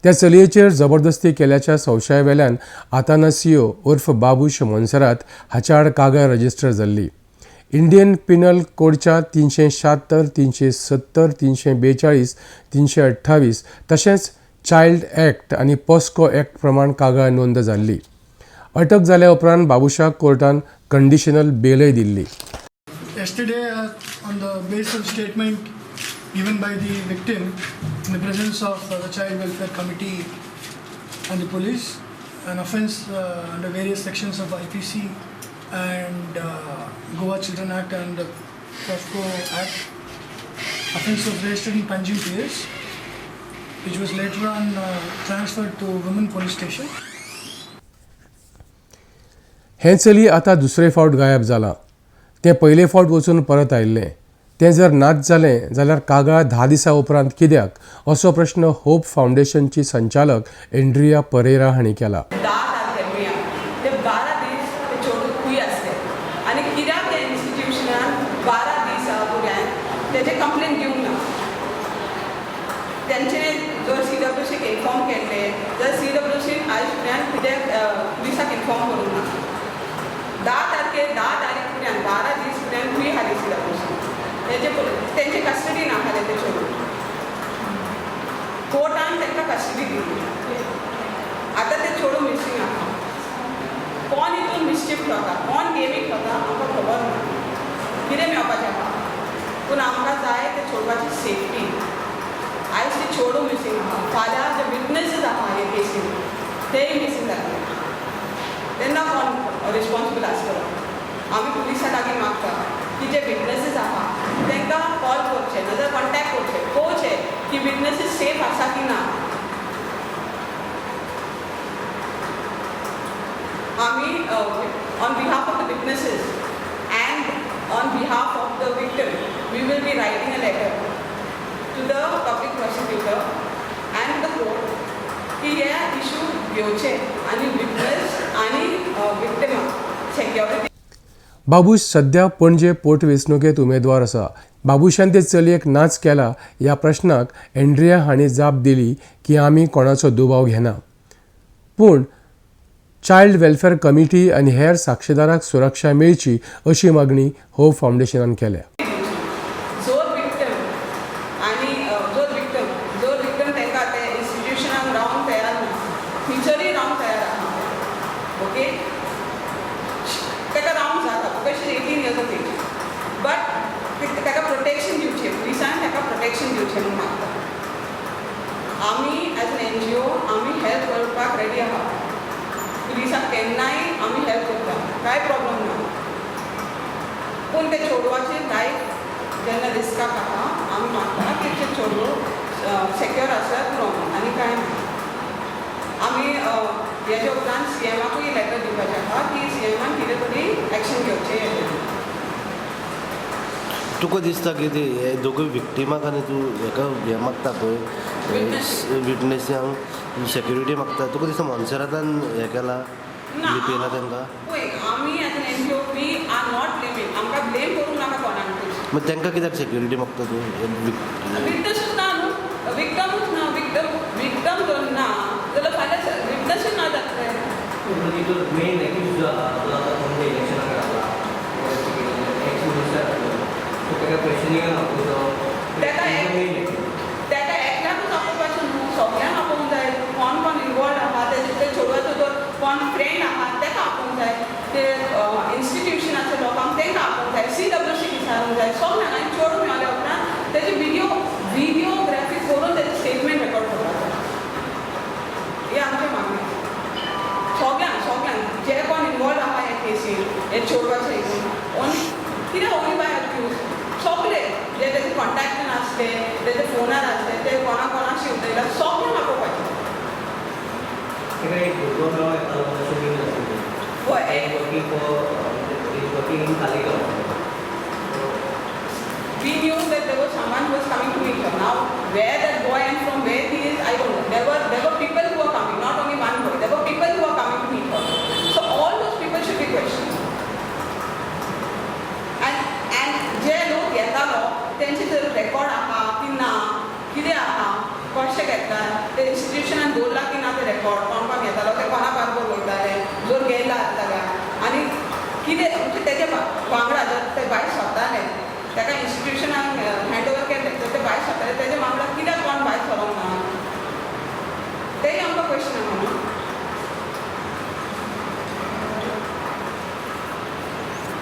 त्या चलयेचेर जबरदस्ती केल्याच्या संशयावेल्यान आतानासियो उर्फ बाबूश मोन्सेरात हाच्या आड कागाळ रजिस्टर जाल्ली. इंडियन पिनल कोडच्या 376, 370, 342, 328 तशेंच चायल्ड ॲक्ट आनी पॉस्को ॲक्ट प्रमाण कागाळ नोंद जाल्ली. अटक जाल्या उपरांत बाबुशाक कोर्टान कंडिशनल बेलय दिल्ली. Yesterday, on the basis of statement given by the victim in the presence of the Child Welfare Committee and the police, an offence under various sections of IPC and Goa Children Act and the POSCO Act, offence was registered in Panjim PS, which was later on transferred to Women Police Station. हें चली आतां दुसरे फावट गायब जालां. तें पयले फावट वचून परत आयिल्लें. तें जर नाच जालें जाल्यार कागाळ 10 दिसां उपरांत कित्याक असो प्रश्न होप फावंडेशनची संचालक एंड्रिया परेरा हांणी केला. 10 तारखेर ते 12 दीस ते चेडूं खूंय आसलें आनी कित्याक त्या इन्स्टिट्यूशनान 12 दीस भुरग्यांक तेजे कंप्लेन दिवंक ना. तेंच्यांनी जर CWCक इन्फॉर्म केल्लें जाल्यार CWCन आयज फुड्यान कित्याक पुलिसाक इन्फॉर्म करूंक ना. 10 तारीख फुड्यान 12 दीस फुड्यान खूंय हाली CWC. तेंचे कस्टडीन आसलें ते चेडूं. कोर्टान तांकां कस्टडी दिली. आतां ते चेडूं मिसींग आसा. कोण हितून मिस्चिफ करता, कोण गेमीक करता आमकां खबर ना. कितें मेळपाचें आसा पूण आमकां जाय ते चेडवाची सेफ्टी. आयज ते चेडूं मिसींग आसा. फाल्यां जे विटनेसीस आसा हे केसीन तेय मिसींग जातले. तेन्ना कोण रिस्पॉन्सिबल आसतलो. आमी पुलिसा लागीं मागता की जे विटनेसीस आसा तांकां कॉल करचें नाजाल्यार कॉन्टॅक्ट करचें, पळोवचें की विटनेसीस सेफ आसा की ना. आमी on behalf of the witnesses and on behalf of the victim we will be writing a letter to the public prosecutor and the court की हे इशू घेवचें आनी विटनेस आनी विक्टिमाक सेक्युरिटी. बाबूश सध्या पणजे पोटवेंचणुकेंत उमेदवार आसा. बाबुशान ते चलयेक नाच केला ह्या प्रश्नाक एंड्रिया हांणी जाप दिली की आमी कोणाचो दुबाव घेना. पूण चायल्ड वेलफेअर कमिटी आनी हेर साक्षीदारांक सुरक्षा मेळची अशी मागणी होप फावंडेशनान केल्या. आमी एज एन NGO आमी हेल्प करपाक रेडी आहा. पुलिसाक केन्नाय आमी हेल्प करता, कांय प्रॉब्लम ना. पूण ते चेडवाची लायफ जेन्ना रिस्काक आहा आमी मागता की ते चेडूं सेक्युअर आसल्यार पुरो आनी कांय ना. आमी हेजे उपरांत CMाकूय लेटर दिवपाचें आहा की CMान कितें तरी एक्शन घेवचें हेजेर. तुका दिसता की हे दोगूय विक्टिमाक आनी तूं हेका हें मागता पळय विटनेसांक सेक्युरिटी मागता, तुका दिसता मोन्सेरातान हें केला लिपयला तांकां? पळय आमी as an NGO we are not blaming. आमकां ब्लेम करूंक नाका कोणाकूय. मागीर तांकां कित्याक सेक्युरिटी मागता तूं? विटनेसूच ना न्हू, विक्टमूच ना. विक्टम जर ना जाल्यार फाल्यां विटनेसूच ना जातले. मेन एक्यूज जो आहा तो इलेक्शनाक घातला ताका क्वेश्चनिंग ताका एकल्याकूच आपोवपाचें न्हू, सगळ्यांक आपोवंक जाय. कोण कोण इनवॉल्ड आहा ते चेडवाचो जर कोण फ्रेंड आहा ताका आपोवंक जाय. ते इन्स्टिट्यूशनाच्या लोकांक तांकां आपोवंक जाय. CWCक विचारूंक जाय. सगळ्यांक आनी चेडूं मेळल्या उपरांत तेजी व्हिडिओग्राफी करून तेजें स्टेटमेंट रेकॉर्ड करपाक जाय. ही आमची मागणी. सगळ्यांक जे कोण इनवॉल्ड आहा हे केसीन हे चेडवाचे हितून कितें ओन्ली बाय अक्यूज सगळे जे तेजे कॉन्टॅक्टान आसले तेजे फोनार आसले ते कोणा कोणाक शिवतयला सगळ्यांक आपोवपाचें. एक भुरगो मेळो येतालो हय working in Taleigao. We knew that there was someone who was coming to meet her. Now, where that boy and from where he is, I don't know. There were people who were coming, not only one boy. There were people who were coming to meet her. So all those people should be questioned. And जे लोक येतालो तेंचे जर record आहा की ना, कितें आहा, कशें घेतला, ते इन्स्टिट्यूशनान कोणपाक येतालो ते कोणा बरोबर वयताले जोर गेला आसताल्या आनी कितें म्हणजे तेजे वांगडा जर ते भायर सरताले ताका इंस्टिट्युशनाक